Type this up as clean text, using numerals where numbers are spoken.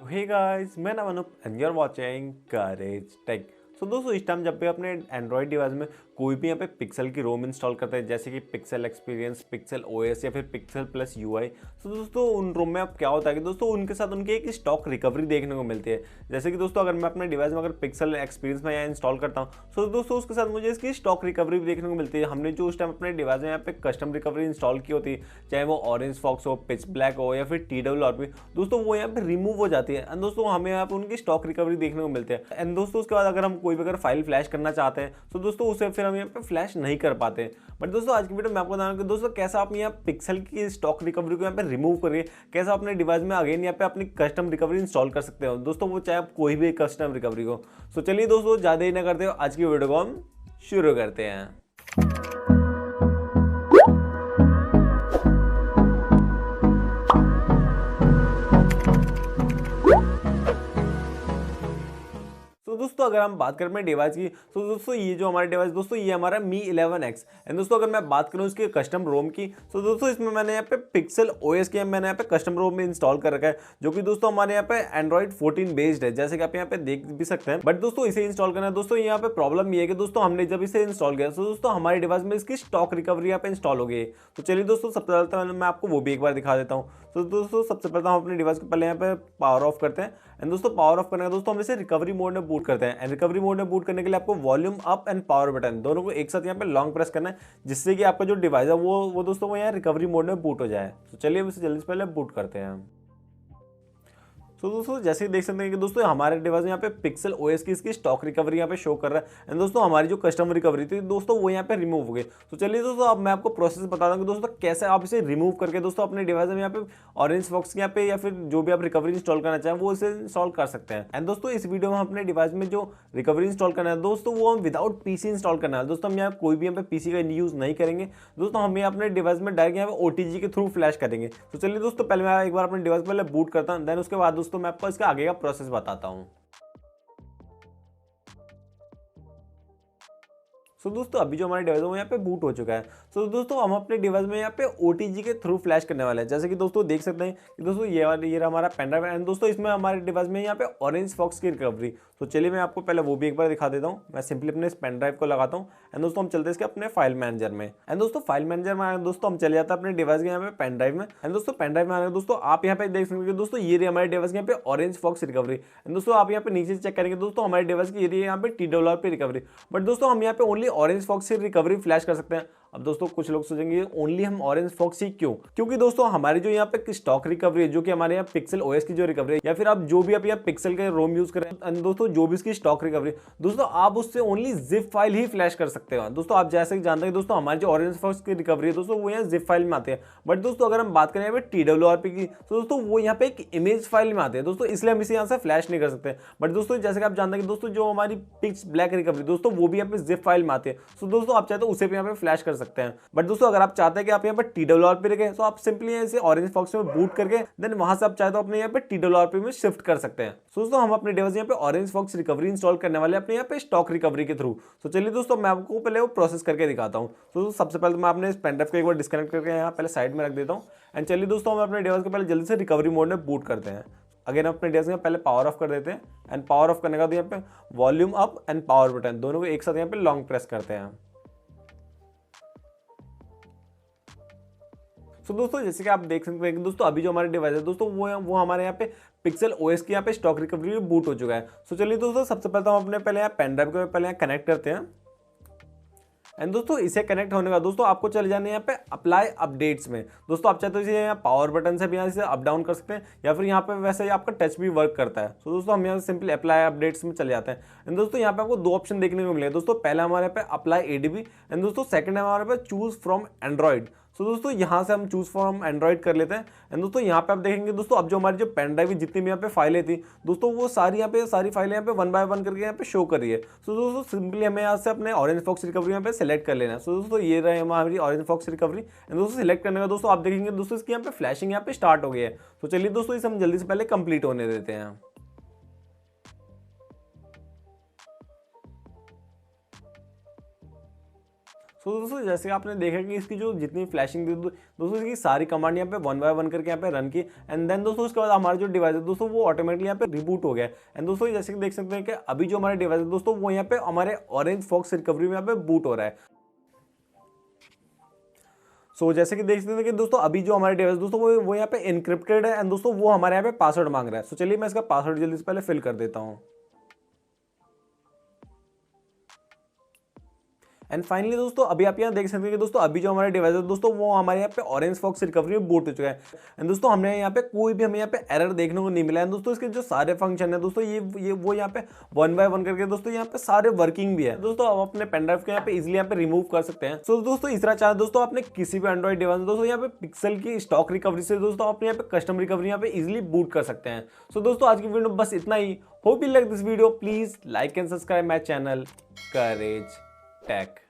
हे guys, मैं नाम Anoop and you are watching courage tech. So दोस्तों, इस टाइम जब भी अपने एंड्रॉयड डिवाइस में कोई भी यहाँ पे पिक्सल की रोम इंस्टॉल करते हैं, जैसे कि पिक्सल एक्सपीरियंस, पिक्सल ओएस या फिर पिक्सल प्लस यूआई। तो दोस्तों उन रोम में अब क्या होता है कि दोस्तों उनके साथ उनकी एक स्टॉक रिकवरी देखने को मिलती है। जैसे कि दोस्तों अगर मैं अपने डिवाइस में अगर पिक्सल एक्सपीरियंस में यहाँ इंस्टॉल करता हूँ तो दोस्तों उसके साथ मुझे इसकी स्टॉक रिकवरी भी देखने को मिलती है। हमने जो उस टाइम अपने डिवाइस में यहाँ पे कस्टम रिकवरी इंस्टॉल की होती है, चाहे वो ऑरेंज फॉक्स हो, पिच ब्लैक हो या फिर TWRP, दोस्तों वो यहाँ पे रिमूव हो जाती है एंड दोस्तों हमें यहाँ पे उनकी स्टॉक रिकवरी देखने को मिलती है। एंड दोस्तों उसके बाद अगर हम कोई भी अगर फाइल फ्लैश करना चाहते हैं तो दोस्तों उसे फिर हम यहाँ पे फ्लैश नहीं कर पाते। बट दोस्तों आज की वीडियो में आपको बताऊंगा कि दोस्तों कैसा आप यहाँ पिक्सल की स्टॉक रिकवरी को यहाँ पे रिमूव करिए, कैसा अपने डिवाइस में अगेन यहाँ पे अपनी कस्टम रिकवरी इंस्टॉल कर सकते हो दोस्तों, वो चाहे आप कोई भी कस्टम रिकवरी हो। सो चलिए दोस्तों ज़्यादा ही ना करते हो, आज की वीडियो को हम शुरू करते हैं। तो दोस्तों अगर हम बात करें अपने डिवाइस की तो दोस्तों ये जो हमारा डिवाइस दोस्तों ये हमारा Mi 11X एंड दोस्तों अगर मैं बात करूं इसके कस्टम रोम की तो दोस्तों इसमें मैंने यहाँ पे पिक्सल ओएस की मैंने यहाँ पे कस्टम रोम में इंस्टॉल कर रखा है, जो कि दोस्तों हमारे यहाँ पे एंड्रॉइड 14 बेस्ड है, जैसे कि आप यहाँ पे देख भी सकते हैं। बट दोस्तों इसे इंस्टॉल करना है दोस्तों यहाँ पे प्रॉब्लम ये है कि दोस्तों हमने जब इसे इंस्टॉल किया तो दोस्तों हमारे डिवाइस में इसकी स्टॉक रिकवरी यहाँ पे इंस्टॉल हो गई है। तो चलिए दोस्तों सबसे पहले मैं आपको वो भी एक बार दिखा देता हूँ। तो दोस्तों सबसे पहले हम अपने डिवाइस को पहले यहाँ पे पावर ऑफ करते हैं एंड दोस्तों पावर ऑफ करने का दोस्तों हम इसे रिकवरी मोड में बूट करते हैं। एंड रिकवरी मोड में बूट करने के लिए आपको volume up and power button दोनों को एक साथ यहाँ पे लॉन्ग प्रेस करना है, जिससे कि आपका जो डिवाइस है वो दोस्तों वो यहाँ रिकवरी मोड में बूट हो जाए। तो चलिए अब इसे जल्दी से पहले बूट करते हैं। तो दोस्तों जैसे कि देख सकते हैं कि दोस्तों हमारे डिवाइस में यहाँ पे पिक्सल ओएस की इसकी स्टॉक रिकवरी यहाँ पे शो कर रहा है एंड दोस्तों हमारी जो कस्टम रिकवरी थी दोस्तों वो यहाँ पे रिमूव हो गई। तो चलिए दोस्तों अब मैं आपको प्रोसेस बता दूं कि दोस्तों कैसे आप इसे रिमूव करके दोस्तों अपने डिवाइस में यहाँ पे ऑरेंज फॉक्स यहाँ पे या फिर जो भी आप रिकवरी इंस्टॉल करना चाहें वो इसे इंस्टॉल कर सकते हैं। एंड दोस्तों इस वीडियो में हम अपने डिवाइस में जो रिकवरी इंस्टॉल करना है दोस्तों वो हम विदाउट पीसी इंस्टॉल करना है। दोस्तों हम यहाँ कोई भी यहाँ पे पीसी का यूज नहीं करेंगे दोस्तों, हम यहाँ अपने डिवाइस में डायरेक्ट यहाँ पे OTG के थ्रू फ्लैश करेंगे। तो चलिए दोस्तों पहले मैं एक बार अपने डिवाइस पहले बूट करता हूँ, देन उसके बाद दोस्तों मैं आपको इसका आगे का प्रोसेस बताता हूँ। सो दोस्तों अभी जो हमारे डिवाइस है वो यहाँ पे बूट हो चुका है। सो दोस्तों हम अपने डिवाइस में यहाँ पे OTG के थ्रू फ्लैश करने वाले हैं, जैसे कि दोस्तों देख सकते हैं कि दोस्तों ये रहा हमारा पेन ड्राइव एंड दोस्तों इसमें हमारे डिवाइस में यहाँ पे ऑरेंज फॉक्स की रिकवरी। तो चलिए मैं आपको पहले वो भी एक बार दिखा देता हूँ। मैं सिंपली अपने इस पेन ड्राइव को लगाता हूँ एंड दोस्तों हम चलते हैं इसके अपने फाइल मैनेजर में। एंड दोस्तों फाइल मैनेजर में दोस्तों हम चले जाते हैं अपने डिवाइस के यहाँ पे पेन ड्राइव में। एंड दोस्तों पेन ड्राइव में आने दोस्तों आप यहाँ पे देख सकते हैं दोस्तों ये रही हमारे डिवाइस के यहाँ पे ऑरेंज फॉक्स रिकवरी एंड दोस्तों आप यहाँ पे नीचे चेक करेंगे दोस्तों हमारे डिवाइस की ये रही है यहाँ पे TWRP रिकवरी। बट दोस्तों हम यहाँ पे ओनली ऑरेंज फॉक्स से रिकवरी फ्लैश कर सकते हैं। अब दोस्तों कुछ लोग सोचेंगे ओनली हम ऑरेंज फॉक्स ही क्यों, क्योंकि दोस्तों हमारी जो यहाँ पे स्टॉक रिकवरी है जो कि हमारे यहाँ पिक्सल ओएस की जो रिकवरी है या फिर आप जो भी आप यहाँ पिक्सल के रोम यूज करें एंड दोस्तों जो भी इसकी स्टॉक रिकवरी दोस्तों आप उससे ओनली जिप फाइल ही फ्लैश कर सकते हो। दोस्तों आप जैसे कि जानते हैं दोस्तों हमारी जो ऑरेंज फॉक्स की रिकवरी है दोस्तों वो यहाँ जिप फाइल में आते हैं। बट दोस्तों अगर हम बात करें यहाँ पे TWRP की तो दोस्तों वो यहाँ पे एक इमेज फाइल में आते हैं दोस्तों, इसलिए हम इसे यहाँ से फ्लैश नहीं कर सकते। बट दोस्तों जैसे कि आप जानते हैं कि दोस्तों जो हमारी पिच ब्लैक रिकवरी दोस्तों वो भी यहाँ पे जिप फाइल में आते हैं। तो दोस्तों आप चाहे तो उसे भी यहाँ पे फ्लैश कर सकते हैं। बट दोस्तों अगर आप चाहते हैं कि आप यहाँ पर TWRP रखें तो आप सिंपली इसे ऑरेंज फॉक्स में बूट करके देन वहां से आप चाहे तो अपने यहाँ पे TWRP में शिफ्ट कर सकते हैं। तो दोस्तों हम अपने डिवाइस यहाँ पे ऑरेंज फॉक्स रिकवरी इंस्टॉल करने वाले अपने यहाँ पे स्टॉक रिकवरी के थ्रू। तो चलिए दोस्तों मैं आपको पहले वो प्रोसेस करके दिखाता हूँ। तो सबसे पहले मैं अपने इस पेन ड्राइव को एक बार डिस्कनेक्ट करके यहाँ पहले साइड में रख देता हूँ एंड चलिए दोस्तों हम अपने डिवाइस को पहले जल्दी से रिकवरी मोड में बूट करते हैं। अगेन अपने डिवाइस में पहले पावर ऑफ कर देते हैं एंड पावर ऑफ करने का यहाँ पे volume up and power button दोनों को एक साथ यहाँ पे लॉन्ग प्रेस करते हैं। सो दोस्तों जैसे कि आप देख सकते हैं कि दोस्तों अभी जो हमारे डिवाइस है दोस्तों वो हमारे यहाँ पे पिक्सल ओएस की यहाँ पे स्टॉक रिकवरी में बूट हो चुका है। सो चलिए दोस्तों सबसे पहले तो हम अपने पहले यहाँ पेन ड्राइव को पहले यहाँ कनेक्ट करते हैं एंड दोस्तों इसे कनेक्ट होने का दोस्तों आपको चले जाना है यहाँ पे अप्लाई अपडेट्स में। दोस्तों आप चाहे तो इसे यहाँ पावर बटन से भी यहाँ से अप डाउन कर सकते हैं या फिर यहाँ पे वैसे ही आपका टच भी वर्क करता है। तो दोस्तों हम यहाँ सिंपली अप्लाई अपडेट्स में चले जाते हैं एंड दोस्तों यहाँ पे आपको दो ऑप्शन देखने को मिलेगा। दोस्तों पहला हमारे पे अप्लाई ADB एंड दोस्तों सेकंड है हमारे पे चूज फ्रॉम एंड्रॉइड। सो दोस्तों यहाँ से हम चूज फ्रॉम एंड्रॉइड कर लेते हैं एंड दोस्तों यहाँ पे आप देखेंगे दोस्तों अब जो हमारी जो पेन ड्राइव जितनी भी यहाँ पे फाइलें थी दोस्तों वो सारी यहाँ पे सारी फाइलें यहाँ पे 1 बाय 1 करके यहाँ पे शो कर रही है। सो दोस्तों सिंपली हमें यहाँ से अपने ऑरेंज फॉक्स रिकवरी यहाँ पे सेलेक्ट कर लेना है। सो दोस्तों ये रहे हमारी ऑरेंज फॉक्स रिकवरी एंड दोस्तों सिलेक्ट करने का दोस्तों आप देखेंगे दोस्तों इसकी यहाँ पे फ्लैशिंग यहाँ पे स्टार्ट हो गई है। तो चलिए दोस्तों इसे हम जल्दी से पहले कंप्लीट होने देते हैं। सो दोस्तों जैसे आपने देखा कि इसकी जो जितनी फ्लैशिंग थी दोस्तों इसकी सारी कमांड यहाँ पे 1 बाय 1 करके यहाँ पे रन की एंड देन दोस्तों उसके बाद हमारा जो डिवाइस है दोस्तों वो ऑटोमेटिकली यहाँ पे रिबूट हो गया एंड दोस्तों जैसे कि देख सकते हैं कि अभी जो हमारा डिवाइस है दोस्तों वो यहाँ पे हमारे ऑरेंज फॉक्स रिकवरी में यहाँ पे बूट हो रहा है। जैसे कि देख सकते हैं कि दोस्तों अभी जो हमारे डिवाइस दोस्तों वो यहाँ पे इनक्रिप्टेड है एंड दोस्तों वो हमारे यहाँ पे पासवर्ड मांग रहा है। चलिए मैं इसका पासवर्ड जल्दी से पहले फिल कर देता हूँ। एंड फाइनली दोस्तों अभी आप यहाँ देख सकते हैं कि दोस्तों अभी जो हमारे डिवाइस है दोस्तों वो हमारे यहाँ पे ऑरेंज फॉक्स रिकवरी में बूट हो चुका है एंड दोस्तों हमने यहाँ पे कोई भी हमें यहाँ पे एरर देखने को नहीं मिला है दोस्तों। इसके जो सारे फंक्शन है दोस्तों ये वो यहाँ पे 1 बाय 1 करके दोस्तों यहाँ पे सारे वर्किंग भी है दोस्तों। हम अपने पेन ड्राइव को यहाँ पे इजिली यहाँ पे रिमूव कर सकते हैं। दोस्तों इस तरह चाहे दोस्तों आपने किसी भी एंड्रॉइड डिवाइस दोस्तों यहाँ पे पिक्सल की स्टॉक रिकवरी से दोस्तों अपने यहाँ पे कस्टम रिकवरी यहाँ पे इजिली बूट कर सकते हैं। दोस्तों आज की वीडियो बस इतना ही। Hope you like this video. Please like and subscribe my channel courage take.